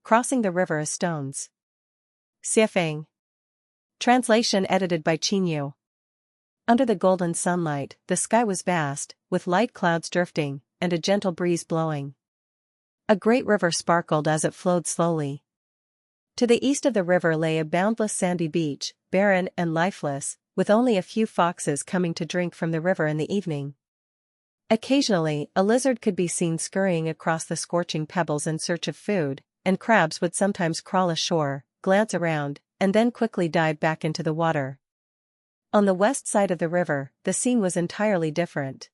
Crossing the River as Stones. Siafang. Translation edited by Chinyu. Under the golden sunlight, the sky was vast, with light clouds drifting, and a gentle breeze blowing. A great river sparkled as it flowed slowly. To the east of the river lay a boundless sandy beach, barren and lifeless, with only a few foxes coming to drink from the river in the evening. Occasionally, a lizard could be seen scurrying across the scorching pebbles in search of food, and crabs would sometimes crawl ashore, glance around, and then quickly dive back into the water. On the west side of the river, the scene was entirely different.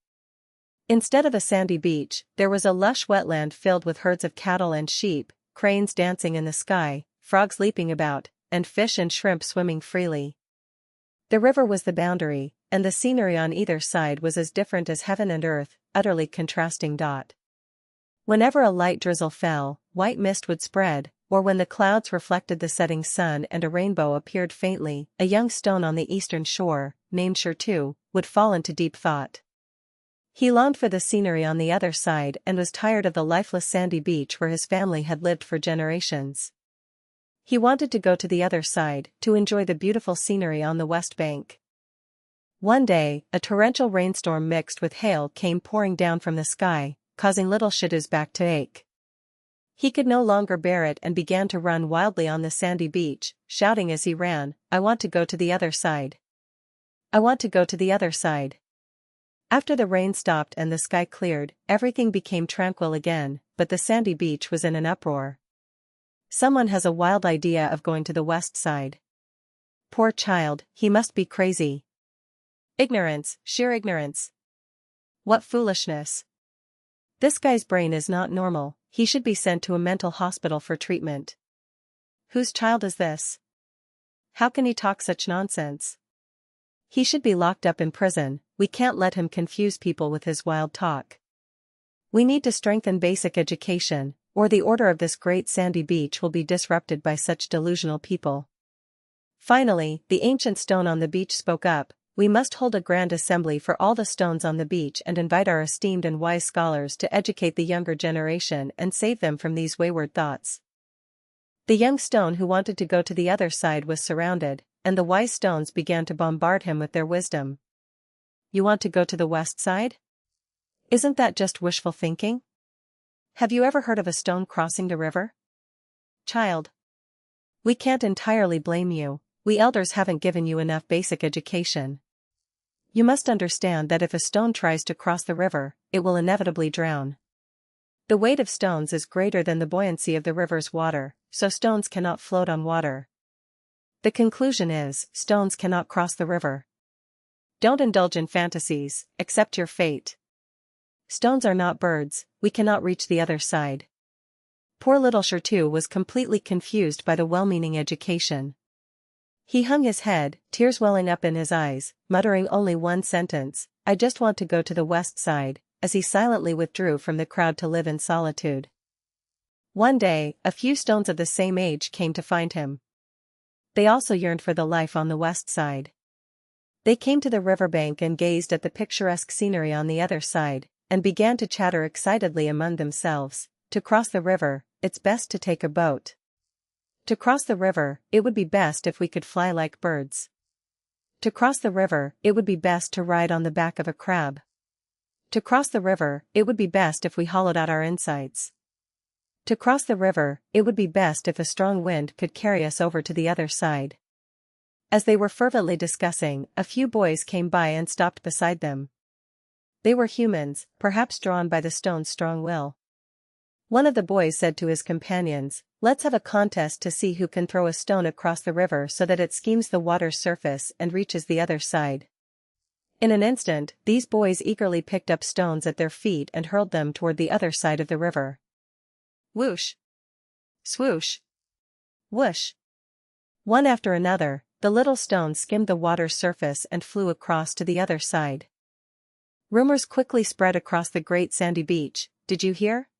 Instead of a sandy beach, there was a lush wetland filled with herds of cattle and sheep, cranes dancing in the sky, frogs leaping about, and fish and shrimp swimming freely. The river was the boundary, and the scenery on either side was as different as heaven and earth, utterly contrasting. Whenever a light drizzle fell, white mist would spread, or when the clouds reflected the setting sun and a rainbow appeared faintly, a young stone on the eastern shore, named Shirtu, would fall into deep thought. He longed for the scenery on the other side and was tired of the lifeless sandy beach where his family had lived for generations. He wanted to go to the other side, to enjoy the beautiful scenery on the west bank. One day, a torrential rainstorm mixed with hail came pouring down from the sky, causing little Shirtu's back to ache. He could no longer bear it and began to run wildly on the sandy beach, shouting as he ran, "I want to go to the other side. I want to go to the other side." After the rain stopped and the sky cleared, everything became tranquil again, but the sandy beach was in an uproar. "Someone has a wild idea of going to the west side. Poor child, he must be crazy. Ignorance, sheer ignorance. What foolishness. This guy's brain is not normal, he should be sent to a mental hospital for treatment. Whose child is this? How can he talk such nonsense? He should be locked up in prison, we can't let him confuse people with his wild talk. We need to strengthen basic education, or the order of this great sandy beach will be disrupted by such delusional people." Finally, the ancient stone on the beach spoke up, "We must hold a grand assembly for all the stones on the beach and invite our esteemed and wise scholars to educate the younger generation and save them from these wayward thoughts." The young stone who wanted to go to the other side was surrounded, and the wise stones began to bombard him with their wisdom. "You want to go to the west side? Isn't that just wishful thinking? Have you ever heard of a stone crossing the river? Child, we can't entirely blame you, we elders haven't given you enough basic education. You must understand that if a stone tries to cross the river, it will inevitably drown. The weight of stones is greater than the buoyancy of the river's water, so stones cannot float on water. The conclusion is, stones cannot cross the river. Don't indulge in fantasies, accept your fate. Stones are not birds, we cannot reach the other side." Poor little Shirtu was completely confused by the well-meaning education. He hung his head, tears welling up in his eyes, muttering only one sentence, "I just want to go to the west side," as he silently withdrew from the crowd to live in solitude. One day, a few stones of the same age came to find him. They also yearned for the life on the west side. They came to the riverbank and gazed at the picturesque scenery on the other side, and began to chatter excitedly among themselves. "To cross the river, it's best to take a boat. To cross the river, it would be best if we could fly like birds. To cross the river, it would be best to ride on the back of a crab. To cross the river, it would be best if we hollowed out our insides. To cross the river, it would be best if a strong wind could carry us over to the other side." As they were fervently discussing, a few boys came by and stopped beside them. They were humans, perhaps drawn by the stone's strong will. One of the boys said to his companions, "Let's have a contest to see who can throw a stone across the river so that it skims the water's surface and reaches the other side." In an instant, these boys eagerly picked up stones at their feet and hurled them toward the other side of the river. Whoosh! Swoosh! Whoosh! One after another, the little stones skimmed the water's surface and flew across to the other side. Rumors quickly spread across the great sandy beach. "Did you hear?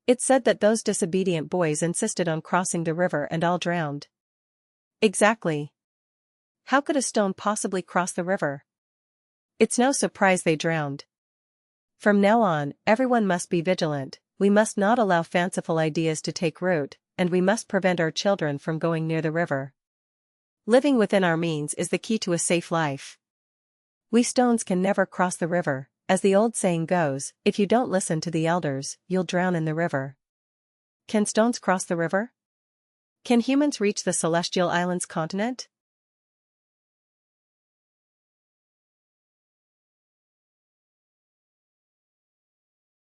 It said that those disobedient boys insisted on crossing the river and all drowned." "Exactly. How could a stone possibly cross the river? It's no surprise they drowned. From now on, everyone must be vigilant, we must not allow fanciful ideas to take root, and we must prevent our children from going near the river. Living within our means is the key to a safe life. We stones can never cross the river, as the old saying goes, if you don't listen to the elders, you'll drown in the river. Can stones cross the river? Can humans reach the celestial islands continent?